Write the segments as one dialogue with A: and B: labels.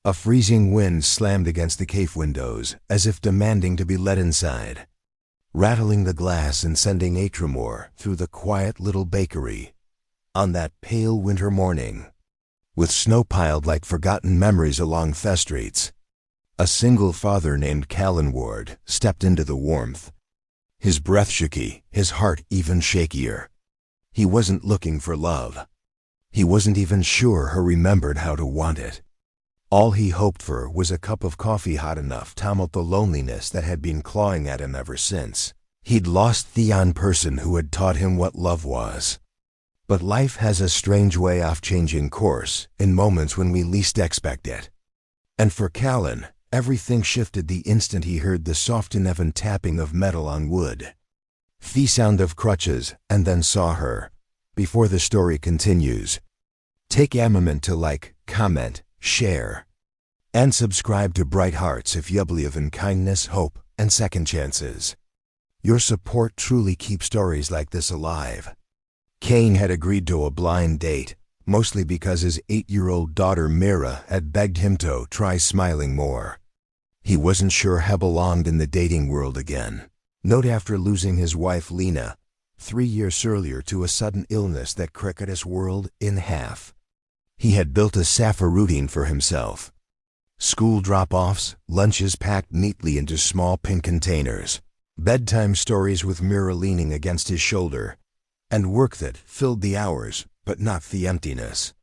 A: A freezing wind slammed against the cave windows, as if demanding to be let inside, rattling the glass and sending a tremor through the quiet little bakery on that pale winter morning. With snow piled like forgotten memories along Fest streets, a single father named Callan Ward stepped into the warmth. His breath shaky, his heart even shakier. He wasn't looking for love. He wasn't even sure her remembered how to want it. All he hoped for was a cup of coffee hot enough to melt the loneliness that had been clawing at him ever since he'd lost the young person who had taught him what love was. But life has a strange way of changing course in moments when we least expect it. And for Callan, everything shifted the instant he heard the soft and even tapping of metal on wood, the sound of crutches, and then saw her. Before the story continues, take a moment to like, comment, share, and subscribe to Bright Hearts if you believe in kindness, hope, and second chances. Your support truly keeps stories like this alive. Kane had agreed to a blind date, mostly because his 8-year-old daughter Mira had begged him to try smiling more. He wasn't sure he belonged in the dating world again. Note after losing his wife Lena 3 years earlier to a sudden illness that crackered his world in half. He had built a safer routine for himself. School drop-offs, lunches packed neatly into small pink containers, bedtime stories with Mira leaning against his shoulder, and work that filled the hours, but not the emptiness.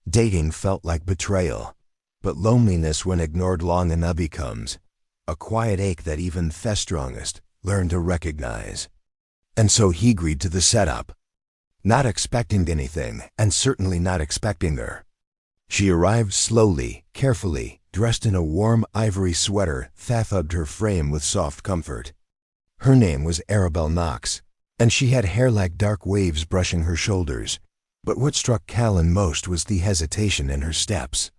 A: Dating felt like betrayal, but loneliness when ignored long enough becomes a quiet ache that even the strongest learn to recognize. And so he agreed to the setup, not expecting anything, and certainly not expecting her. She arrived slowly, carefully, dressed in a warm ivory sweater that hugged her frame with soft comfort. Her name was Arabelle Knox, and she had hair like dark waves brushing her shoulders. But what struck Callan most was the hesitation in her steps.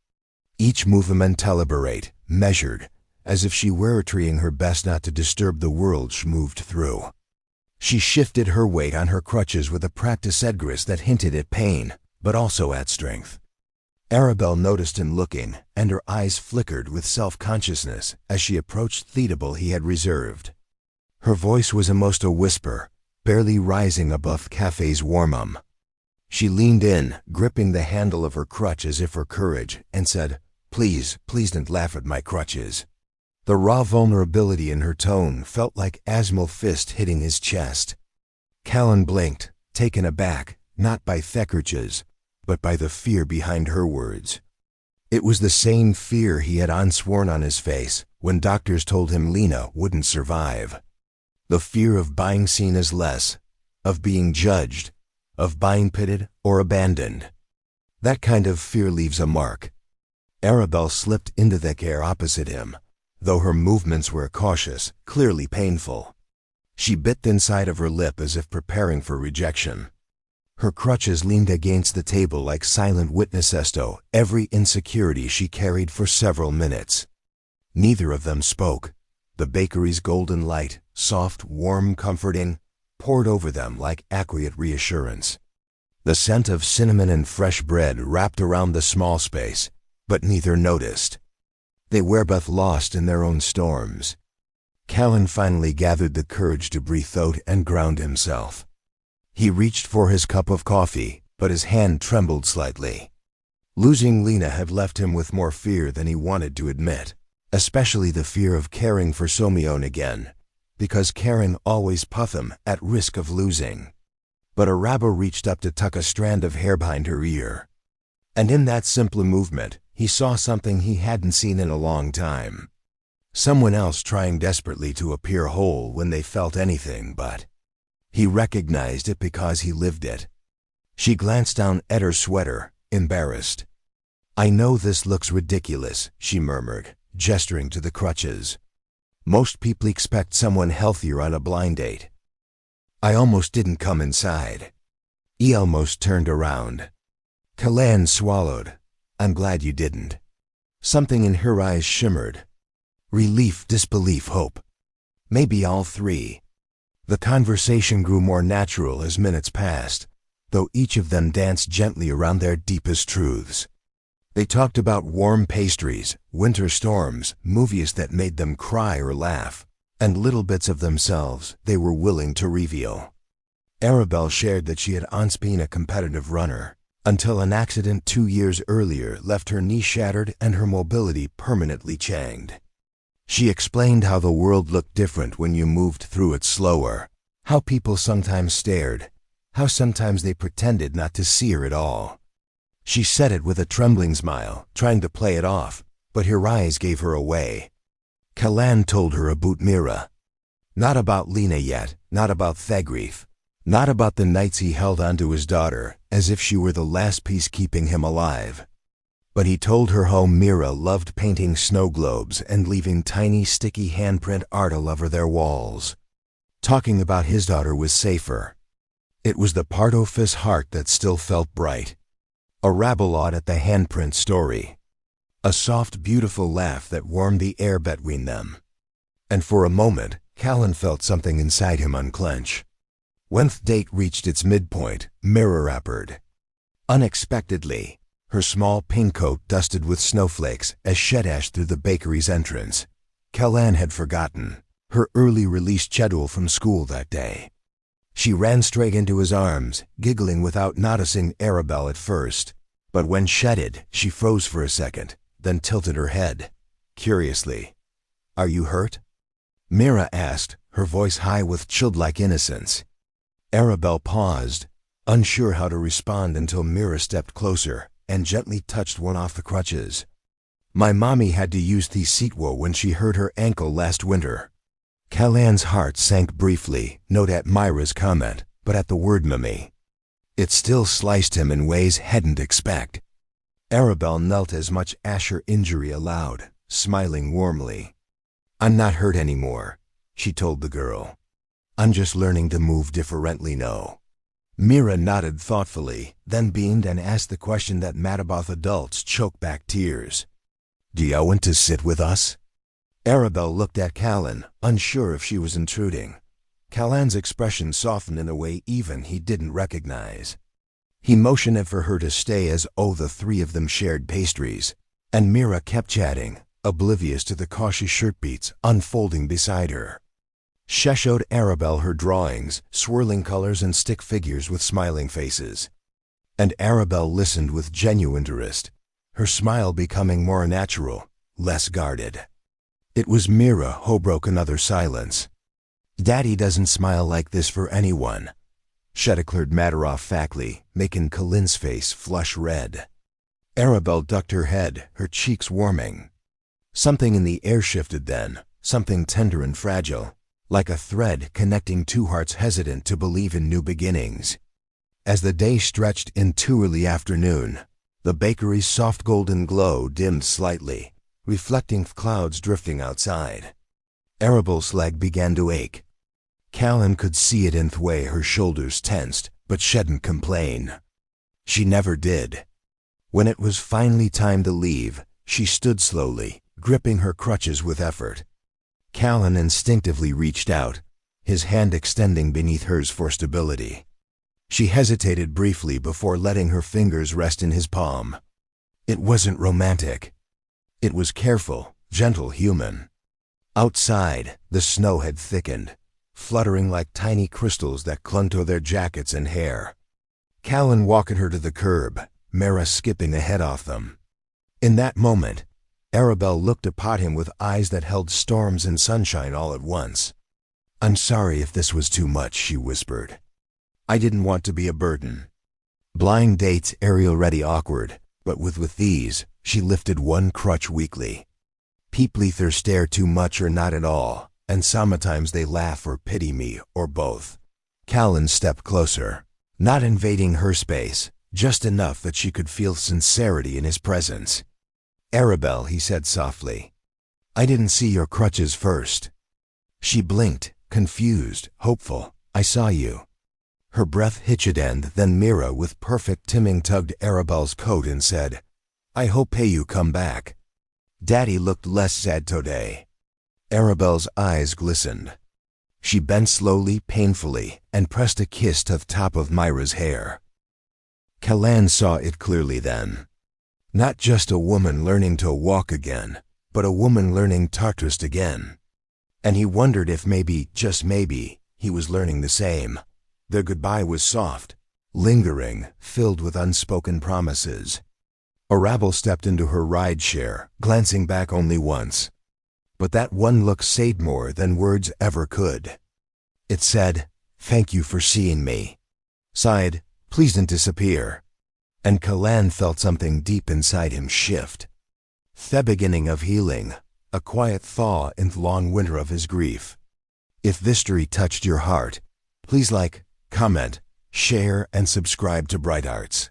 A: Each movement deliberate, measured, as if she were trying her best not to disturb the world she moved through. She shifted her weight on her crutches with a practiced egress that hinted at pain, but also at strength. Arabelle noticed him looking, and her eyes flickered with self-consciousness as she approached the table he had reserved. Her voice was almost a whisper, barely rising above the cafe's warm. She leaned in, gripping the handle of her crutch as if for courage, and said, please don't laugh at my crutches." The raw vulnerability in her tone felt like Asmal's fist hitting his chest. Callan blinked, taken aback, not by Crutches, but by the fear behind her words. It was the same fear he had unsworn on his face when doctors told him Lena wouldn't survive. The fear of being seen as less, of being judged, of being pitted or abandoned. That kind of fear leaves a mark. Arabelle slipped into the chair opposite him, though her movements were cautious, clearly painful. She bit the inside of her lip as if preparing for rejection. Her crutches leaned against the table like silent witnesses to every insecurity she carried for several minutes. Neither of them spoke. The bakery's golden light, soft, warm, comforting, poured over them like acquiescent reassurance. The scent of cinnamon and fresh bread wrapped around the small space, but neither noticed. They were both lost in their own storms. Callan finally gathered the courage to breathe out and ground himself. He reached for his cup of coffee, but his hand trembled slightly. Losing Lena had left him with more fear than he wanted to admit, especially the fear of caring for Somione again, because caring always put him at risk of losing. But Arabelle reached up to tuck a strand of hair behind her ear. And in that simple movement, he saw something he hadn't seen in a long time. Someone else trying desperately to appear whole when they felt anything but. He recognized it because he lived it. She glanced down at her sweater, embarrassed. "I know this looks ridiculous," she murmured, gesturing to the crutches. "Most people expect someone healthier on a blind date." "I almost didn't come inside." He almost turned around. Callan swallowed. "I'm glad you didn't." Something in her eyes shimmered. Relief, disbelief, hope. Maybe all three. The conversation grew more natural as minutes passed, though each of them danced gently around their deepest truths. They talked about warm pastries, winter storms, movies that made them cry or laugh, and little bits of themselves they were willing to reveal. Arabelle shared that she had once been a competitive runner, until an accident 2 years earlier left her knee shattered and her mobility permanently changed. She explained how the world looked different when you moved through it slower, how people sometimes stared, how sometimes they pretended not to see her at all. She said it with a trembling smile, trying to play it off, but her eyes gave her away. Callan told her about Mira. Not about Lena yet, not about Thegrief, not about the nights he held onto his daughter, as if she were the last piece keeping him alive. But he told her how Mira loved painting snow globes and leaving tiny sticky handprint art all over their walls. Talking about his daughter was safer. It was the part of his heart that still felt bright. A rabble-out at the handprint story. A soft, beautiful laugh that warmed the air between them. And for a moment, Callan felt something inside him unclench. When the date reached its midpoint, Mira appeared. Unexpectedly, her small pink coat dusted with snowflakes as shed ash through the bakery's entrance. Callan had forgotten her early release schedule from school that day. She ran straight into his arms, giggling without noticing Arabelle at first. But when shedded, she froze for a second, then tilted her head. Curiously, "Are you hurt?" Mira asked, her voice high with childlike innocence. Arabelle paused, unsure how to respond until Mira stepped closer and gently touched one off the crutches. "My mommy had to use the seatwo when she hurt her ankle last winter." Callan's heart sank briefly, not at Myra's comment, but at the word mommy. It still sliced him in ways hadn't expect. Arabelle knelt as much as her injury allowed, smiling warmly. "I'm not hurt anymore," she told the girl. "I'm just learning to move differently now." Mira nodded thoughtfully, then beamed and asked the question that Mataboth adults choke back tears. "Do you want to sit with us?" Arabelle looked at Callan, unsure if she was intruding. Callan's expression softened in a way even he didn't recognize. He motioned for her to stay as the three of them shared pastries, and Mira kept chatting, oblivious to the cautious shirt beats unfolding beside her. She showed Arabelle her drawings, swirling colors and stick figures with smiling faces. And Arabelle listened with genuine interest, her smile becoming more natural, less guarded. It was Mira who broke another silence. "Daddy doesn't smile like this for anyone," she declared matter-of-factly, making Callan's face flush red. Arabelle ducked her head, her cheeks warming. Something in the air shifted then, something tender and fragile, like a thread connecting two hearts hesitant to believe in new beginnings. As the day stretched into early afternoon, the bakery's soft golden glow dimmed slightly, reflecting clouds drifting outside. Arabelle's leg began to ache. Callan could see it in the way her shoulders tensed, but she didn't complain. She never did. When it was finally time to leave, she stood slowly, gripping her crutches with effort. Callan instinctively reached out, his hand extending beneath hers for stability. She hesitated briefly before letting her fingers rest in his palm. It wasn't romantic. It was careful, gentle, human. Outside, the snow had thickened, fluttering like tiny crystals that clung to their jackets and hair. Callan walked her to the curb, Mira skipping ahead of them. In that moment, Arabelle looked upon him with eyes that held storms and sunshine all at once. "I'm sorry if this was too much," she whispered. "I didn't want to be a burden." Blind dates are already awkward, but with these, she lifted one crutch weakly. People either stare too much or not at all, and sometimes they laugh or pity me, or both. Callan stepped closer, not invading her space, just enough that she could feel sincerity in his presence. "Arabelle," he said softly, "I didn't see your crutches first." She blinked, confused, hopeful. "I saw you." Her breath hitched and then Mira with perfect timing tugged Arabelle's coat and said, "I hope you come back." Daddy looked less sad today. Arabelle's eyes glistened. She bent slowly, painfully, and pressed a kiss to the top of Myra's hair. Callan saw it clearly then. Not just a woman learning to walk again, but a woman learning to trust again. And he wondered if maybe, just maybe, he was learning the same. Their goodbye was soft, lingering, filled with unspoken promises. Arabelle stepped into her rideshare, glancing back only once. But that one look said more than words ever could. It said, "Thank you for seeing me." Sighed, "Please don't disappear." And Kalan felt something deep inside him shift. The beginning of healing, a quiet thaw in the long winter of his grief. If this story touched your heart, please like, comment, share, and subscribe to Bright Arts.